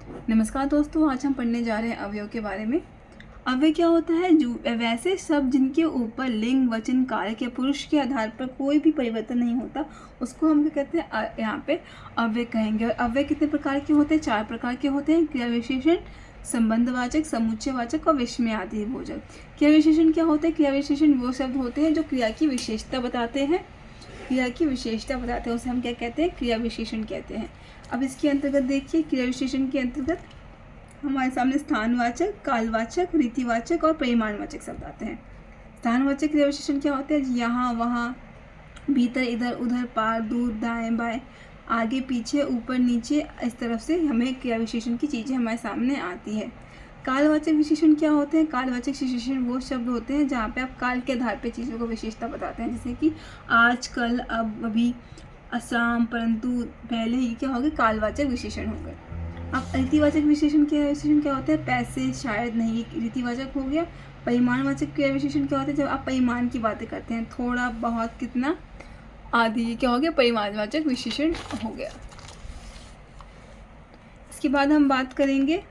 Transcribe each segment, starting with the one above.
नमस्कार दोस्तों, आज हम पढ़ने जा रहे हैं अवयव के बारे में। अवयव क्या होता है? जो वैसे शब्द जिनके ऊपर लिंग, वचन, कारक या पुरुष के आधार पर कोई भी परिवर्तन नहीं होता, उसको हम क्या कहते हैं? यहाँ पे अवयव कहेंगे। और अवयव कितने प्रकार के होते हैं? 4 प्रकार के होते हैं। क्रिया विशेषण, संबंधवाचक, समुच्चयवाचक और विस्मयादि बोधक। क्रिया विशेषण क्या होते हैं? क्रिया विशेषण वो शब्द होते हैं जो क्रिया की विशेषता बताते हैं। क्रिया की विशेषता बताते हैं, उसे हम क्या कहते हैं? क्रिया विशेषण कहते हैं। अब इसके अंतर्गत देखिए, क्रिया विशेषण के अंतर्गत हमारे सामने स्थानवाचक, कालवाचक, रीतिवाचक और परिमाणवाचक शब्द आते हैं। स्थानवाचक क्रिया विशेषण क्या होते हैं? यहाँ, वहाँ, भीतर, इधर, उधर, पार, दूर, दाएं, बाएं, आगे, पीछे, ऊपर, नीचे, इस तरफ से हमें क्रिया विशेषण की चीज़ें हमारे सामने आती है। कालवाचक विशेषण क्या होते हैं? कालवाचक विशेषण वो शब्द होते हैं जहाँ पे आप काल के आधार पे चीज़ों को विशेषता बताते हैं, जैसे कि आज, कल, अब, अभी, असम, परंतु, पहले, ये क्या हो गए? कालवाचक विशेषण हो गए। अब रीतिवाचक विशेषण क्या होता है? पैसे, शायद, नहीं, रीतिवाचक हो गया। परिमाणवाचक क्रिया विशेषण क्या होता है? जब आप परिमाण की बातें करते हैं, थोड़ा, बहुत, कितना, आदि, ये क्या हो गया? परिमाणवाचक विशेषण हो गया। इसके बाद हम बात करेंगे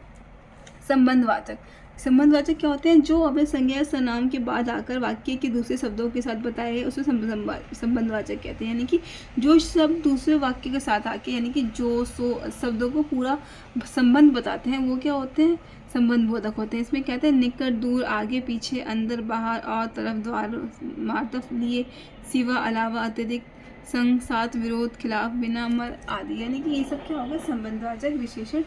संबंधवाचक। संबंधवाचक क्या होते हैं? जो अपने संज्ञा या सर्वनाम के बाद आकर वाक्य के दूसरे शब्दों के साथ बताए गए उसे संबंधवाचक कहते हैं। यानी कि जो शब्द दूसरे वाक्य के साथ आके, यानी कि जो, सो शब्दों को पूरा संबंध बताते हैं, वो क्या होते हैं? संबंध बोधक होते हैं। इसमें कहते हैं निकट, दूर, आगे, पीछे, अंदर, बाहर, और, तरफ, द्वार, मातफ, लिए, सिवा, अलावा, अतिरिक्त, संग, साथ, विरोध, खिलाफ, बिना, मर आदि। यानी कि ये सब क्या होगा? संबंधवाचक विशेषण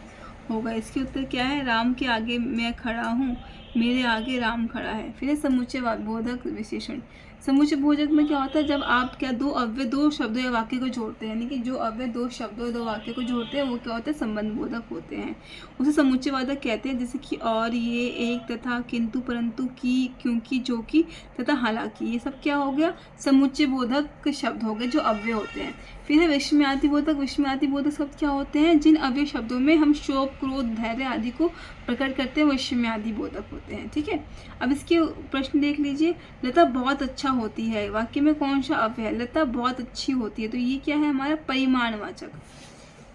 होगा। इसके उत्तर क्या है? राम के आगे मैं खड़ा हूँ, मेरे आगे राम खड़ा है। फिर है समुच्चय बोधक विशेषण। समुच्चय बोधक में क्या होता है? जब आप क्या दो अव्यय दो शब्दों या वाक्य को जोड़ते हैं, यानी कि जो अव्यय दो शब्दों दो वाक्य को जोड़ते हैं, वो क्या होते हैं? संबंध बोधक होते हैं। उसे समुच्चय वादक कहते हैं, जैसे कि और, ये, एक, तथा, किंतु, परंतु, की, क्योंकि, जो कि, तथा, हालांकि। ये सब क्या हो गया? समुच्चय बोधक शब्द हो गए जो अव्यय होते हैं। फिर है विस्मयादि बोधक। विस्मयादि बोधक शब्द क्या होते हैं? जिन अव्यय शब्दों में हम शोक, क्रोध, धैर्य आदि को प्रकट करते हैं, विस्मयादि बोधक होते हैं। ठीक है। अब इसके प्रश्न देख लीजिए। लता बहुत अच्छा होती है, वाक्य में कौन सा अव्यय है? लता बहुत अच्छी होती है, तो ये क्या है? हमारा परिमाणवाचक।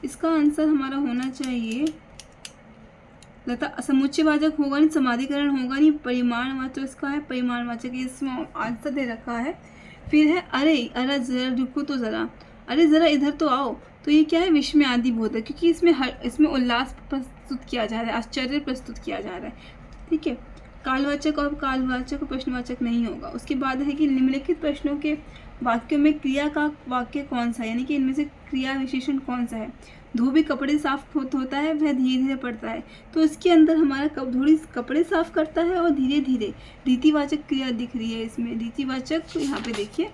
इसका आंसर हमारा होना चाहिए लता। समुच्चयवाचक होगा नहीं, समाधिकरण होगा नहीं, परिमाणवाचक इसका है, परिमाणवाचक। इसमें आंसर दे रखा है। फिर है अरे, अरे जरा रुको तो जरा, अरे ज़रा इधर तो आओ, तो ये क्या है? विस्मयादि बोधक, क्योंकि इसमें उल्लास प्रस्तुत किया जा रहा है, आश्चर्य प्रस्तुत किया जा रहा है। ठीक है। कालवाचक और कालवाचक और प्रश्नवाचक नहीं होगा। उसके बाद है कि निम्नलिखित प्रश्नों के वाक्यों में क्रिया का वाक्य कौन सा है, यानी कि इनमें से क्रिया विशेषण कौन सा है? धोबी कपड़े साफ होता है, वह धीरे धीरे पड़ता है, तो इसके अंदर हमारा धोबी कपड़े साफ करता है और धीरे धीरे रीतिवाचक क्रिया दिख रही है इसमें। रीतिवाचक, तो यहाँ पे देखिए,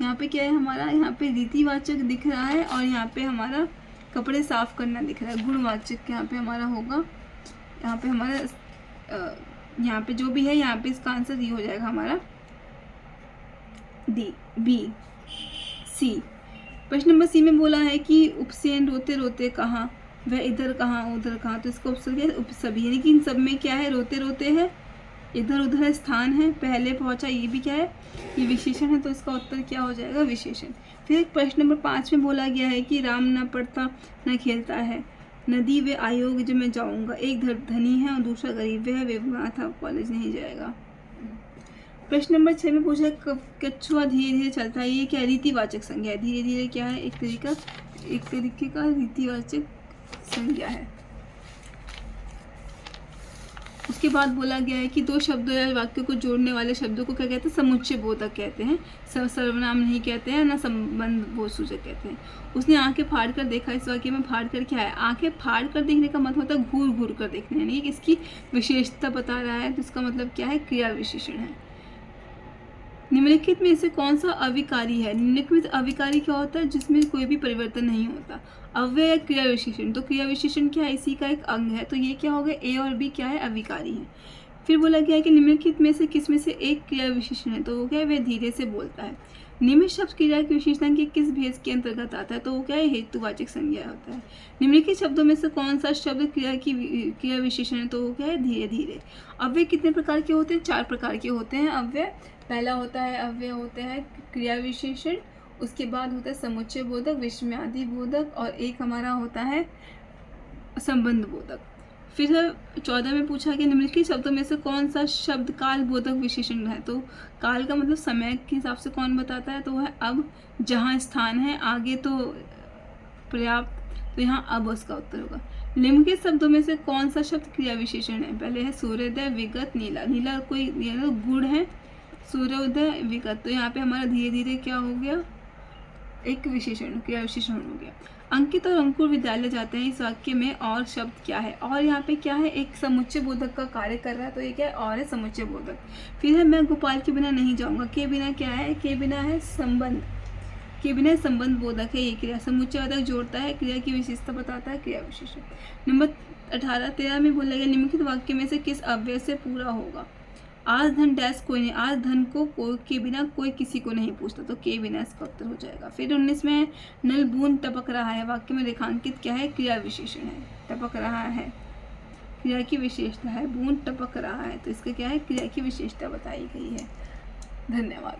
यहाँ पे क्या है हमारा? यहाँ पे रीतिवाचक दिख रहा है और यहाँ पे हमारा कपड़े साफ करना दिख रहा है। गुणवाचक यहाँ पे हमारा होगा, यहाँ पे हमारा यहाँ पे जो भी है, यहाँ पे इसका आंसर ये हो जाएगा हमारा डी, बी, सी। प्रश्न नंबर सी में बोला है कि उपसेन रोते रोते कहाँ, वह इधर कहाँ, उधर कहाँ, तो इसका उपसर्ग है उपसभी, यानी कि इन सब में क्या है? रोते रोते है, इधर उधर स्थान है, पहले पहुंचा, ये भी क्या है? ये विशेषण है, तो इसका उत्तर क्या हो जाएगा? विशेषण। फिर प्रश्न नंबर 5 में बोला गया है कि राम न पढ़ता न खेलता है, नदी वे आयोग जो मैं जाऊंगा, एक धनी है और दूसरा गरीब, वह बीमार था, कॉलेज नहीं जाएगा। प्रश्न नंबर 6 में पूछा कछुआ धीरे धीरे चलता है, ये क्या? रीतिवाचक संज्ञा है। धीरे धीरे क्या है? एक तरीके का रीतिवाचक संज्ञा है। उसके बाद बोला गया है कि दो शब्दों या वाक्यों को जोड़ने वाले शब्दों को क्या कहते हैं? समुच्चय बोधक कहते हैं। सर्वनाम नहीं कहते हैं, ना संबंध बोध सूचक कहते हैं। उसने आंखें फाड़ कर देखा, इस वाक्य में फाड़ कर क्या है? आंखें फाड़ कर देखने का मतलब होता है घूर घूर कर देखना, यानी कि इसकी विशेषता बता रहा है, तो इसका मतलब क्या है? क्रिया विशेषण है। निम्नलिखित में से कौन सा अविकारी है? निम्नलिखित अविकारी क्या होता है? जिसमें कोई भी परिवर्तन नहीं होता। अव्यय क्रिया विशेषण, तो क्रिया विशेषण क्या है? इसी का एक अंग है, तो ये क्या हो गया? ए और बी क्या है? अविकारी है। फिर बोला गया है कि निम्नलिखित में से किस में से एक क्रिया विशेषण है, तो वो क्या है? वह धीरे से बोलता है। निम्नलिखित शब्द क्रिया की विशेषता के किस भेद के अंतर्गत आता है, तो वो क्या है? हेतुवाचक संज्ञा होता है। निम्नलिखित शब्दों में से कौन सा शब्द क्रिया विशेषण है, तो वो क्या है? धीरे धीरे। अव्यय कितने प्रकार के होते हैं? 4 प्रकार के होते हैं अव्यय। पहला होता है अव्यय होता है क्रिया विशेषण, उसके बाद होता है समुच्चय बोधक, विस्मयादि बोधक, और एक हमारा होता है संबंध बोधक। फिर 14 में पूछा कि निम्नलिखित शब्दों में से कौन सा शब्द काल बोधक विशेषण है। तो काल का मतलब समय के हिसाब से कौन बताता है, तो वह अब, जहाँ स्थान है, आगे तो पर्याप्त, तो यहाँ अब उसका उत्तर होगा। निम्नलिखित शब्दों में से कौन सा शब्द क्रिया विशेषण है। पहले है सूर्योदय, विगत, नीला। नीला कोई गुण है, सूर्योदय, विगत, तो यहाँ पे हमारा धीरे धीरे क्या हो गया, एक विशेषण, क्रिया विशेषण हो गया। अंकित और अंकुर विद्यालय जाते हैं, इस वाक्य में और शब्द क्या है। और यहाँ पे क्या है, एक समुच्चय बोधक का कार्य कर रहा है, तो ये क्या है, और है समुच्चय बोधक। फिर है मैं गोपाल के बिना नहीं जाऊँगा। के बिना क्या है, के बिना है संबंध, के बिना संबंध बोधक है ये क्रिया। समुच्चय वाचक जोड़ता है, क्रिया की विशेषता बताता है, क्रिया विशेषण। नंबर 13 में बोला गया निम्नलिखित वाक्य में से किस अव्यय से पूरा होगा। आज धन डैश कोई नहीं, आज धन को कोई के बिना कोई किसी को नहीं पूछता, तो के बिना इसका उत्तर हो जाएगा। फिर 19 में नल बूंद टपक रहा है, वाक्य में रेखांकित क्या है, क्रिया विशेषण है। टपक रहा है क्रिया की विशेषता है, बूंद टपक रहा है, तो इसका क्या है, क्रिया की विशेषता बताई गई है। धन्यवाद।